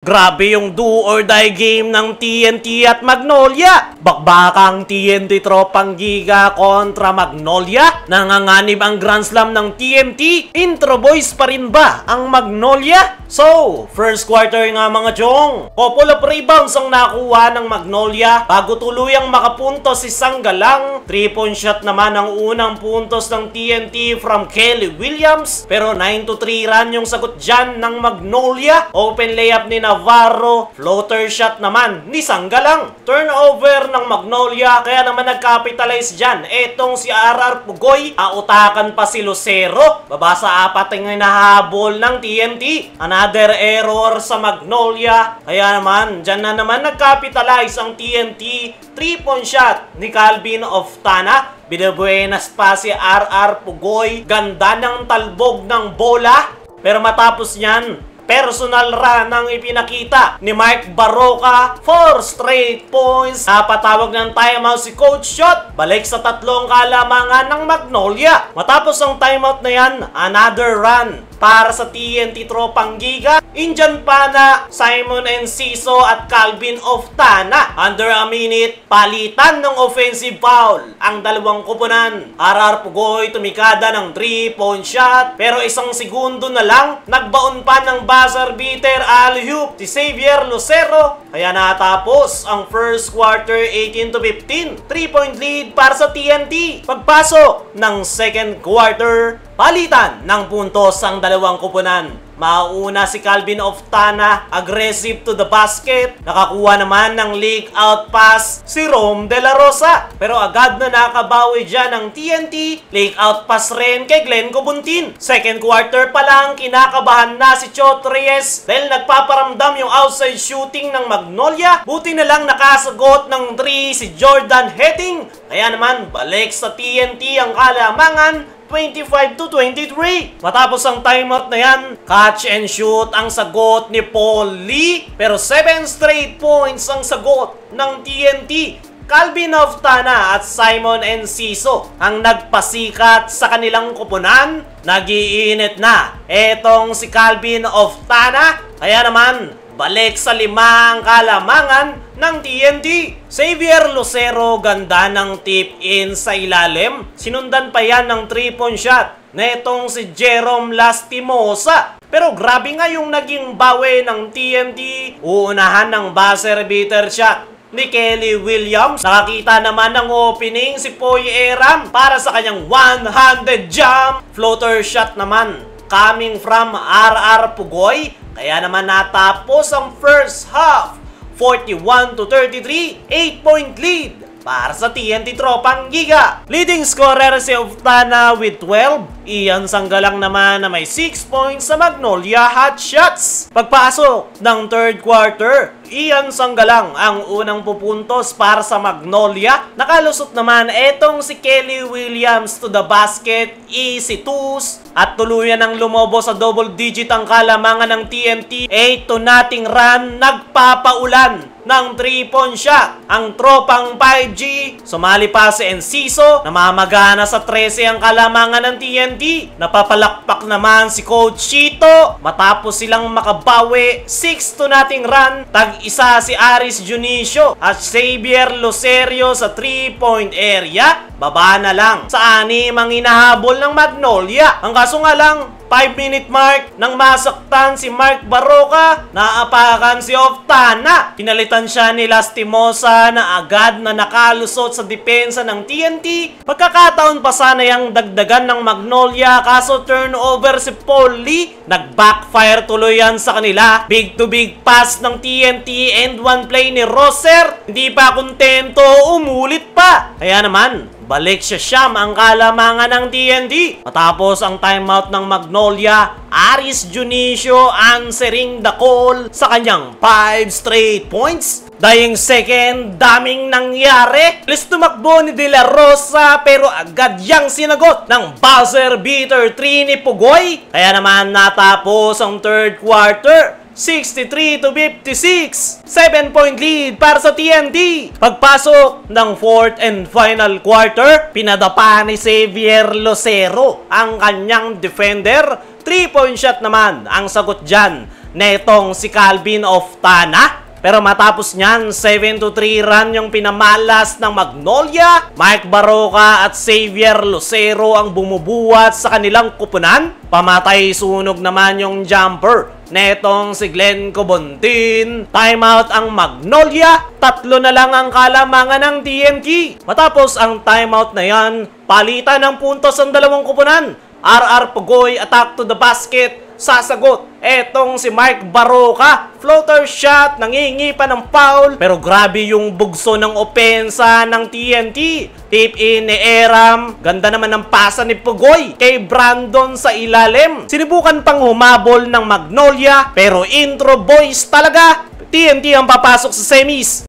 Grabe yung do or die game ng TNT at Magnolia. Bakbakang TNT tropang Giga kontra Magnolia. Nanganganib ang Grand Slam ng TNT. Intro boys pa rin ba ang Magnolia? So, first quarter nga mga chong. Couple of rebounds ang nakuha ng Magnolia bago tuluyang makapuntos si Sanggalang. 3-point shot naman ang unang puntos ng TNT from Kelly Williams. Pero 9-3 run yung sagot dyan ng Magnolia. Open layup ni Navarro. Floater shot naman ni Sanggalang. Turnover ng Magnolia kaya naman nag-capitalize dyan. Etong si RR Pugoy. Autakan pa si Lucero. Baba sa apat ang hinahabol ng TNT. Another error sa Magnolia. Kaya naman, dyan na naman nag-capitalize ang TNT. 3-point shot ni Calvin Oftana. Binubuenas pa si RR Pugoy. Ganda ng talbog ng bola. Pero matapos niyan, personal run ang ipinakita ni Mike Baroka. 4 straight points. Napatawag ng timeout si Coach Shot. Balik sa tatlong kalamangan ng Magnolia. Matapos ang timeout na yan, another run para sa TNT tropang Giga. Indian Pana, Simon Enciso at Calvin Oftana. Under a minute, palitan ng offensive foul ang dalawang kupunan. RR Pugoy tumikada ng 3-point shot. Pero isang segundo na lang, nagbaon pa ng buzzer beater alley-oop si Xavier Lucero. Kaya natapos ang first quarter 18-15. 3-point lead para sa TNT. Pagpasok ng second quarter, palitan ng puntos ang dalawang kupunan. Mauna si Calvin Oftana, aggressive to the basket. Nakakuha naman ng leak out pass si Rom De La Rosa. Pero agad na nakabawi dyan ng TNT. Leak out pass rin kay Glenn Cobuntin. Second quarter pa lang, kinakabahan na si Chot Reyes dahil nagpaparamdam yung outside shooting ng Magnolia. Buti na lang nakasagot ng 3 si Jordan Hetting. Kaya naman, balik sa TNT ang kalamangan. 25-23. Matapos ang timeout na yan, catch and shoot ang sagot ni Paul Lee. Pero 7 straight points ang sagot ng TNT. Calvin Oftana at Simon Enciso ang nagpasikat sa kanilang kupunan. Nag-iinit na etong si Calvin Oftana. Kaya naman, balik sa 5 ang kalamangan ng TNT. Xavier Lucero, ganda ng tip-in sa ilalim. Sinundan pa yan ng 3-point shot na itong si Jerome Lastimosa. Pero grabe nga yung naging bawi ng TNT. Uunahan ng buzzer beater shot ni Kelly Williams. Nakakita naman ng opening si Poy Eram para sa kanyang one-handed jump. Floater shot naman coming from RR Pugoy. Kaya naman natapos ang first half. 41-33, 8-point lead para sa TNT tropang Giga. Leading scorer si Oftana with 12. Ian Sanggalang naman na may 6 points sa Magnolia Hotshots. Pagpasok ng third quarter, Ian Sanggalang ang unang pupuntos para sa Magnolia. Nakalusot naman etong si Kelly Williams to the basket, easy twos. At tuluyan ang lumobo sa double digit ang kalamangan ng TNT. 8-0 run, nagpapaulan ng 3-point shot ang tropang 5G. Sumali pa si Enciso, namamagana sa 13 ang kalamangan ng TNT. Napapalakpak naman si Coach Chito. Matapos silang makabawi, 6-0 run, tag-isa si Aris Junicio at Xavier Lucero sa 3-point area. Baba na lang sa 6 ang hinahabol ng Magnolia. Ang kaso nga lang, 5-minute mark nang masaktan si Mark Baroka, naapakan si Oftana. Pinalitan siya ni Lastimosa na agad na nakalusot sa depensa ng TNT. Pagkakataon pa sana yung dagdagan ng Magnolia, kaso turnover si Paul Lee. Nag-backfire tuloy yan sa kanila. Big to big pass ng TNT and one play ni Roser. Hindi pa kontento, umulit pa. Kaya naman, balik siya siyam ang kalamangan ng TNT. Matapos ang timeout ng Magnolia, Aris Junicio answering the call sa kanyang 5 straight points. Dahing second, daming nangyari. Please tumakbo ni De La Rosa pero agad yang sinagot ng buzzer beater 3 ni Pugoy. Kaya naman natapos ang third quarter. 63-56. 7-point lead para sa TNT. Pagpasok ng fourth and final quarter, pinadapa ni Xavier Lucero ang kanyang defender. 3-point shot naman ang sagot dyan netong si Calvin Oftana. Pero matapos niyan, 7-3 run yung pinamalas ng Magnolia. Mike Baroka at Xavier Lucero ang bumubuhat sa kanilang kupunan. Pamatay sunog naman yung jumper netong si Glenn Cobontin. Timeout ang Magnolia. 3 na lang ang kalamangan ng TNT. Matapos ang timeout na yan, palitan ng puntos ang dalawang kupunan. RR Pugoy, attack to the basket. Sasagot etong si Mike Baroka. Floater shot, nangingi pa ng foul. Pero grabe yung bugso ng opensa ng TNT. Tip in ni Eram. Ganda naman ng pasa ni Pugoy kay Brandon sa ilalim. Sinubukan pang humabol ng Magnolia. Pero intro boys talaga. TNT ang papasok sa semis.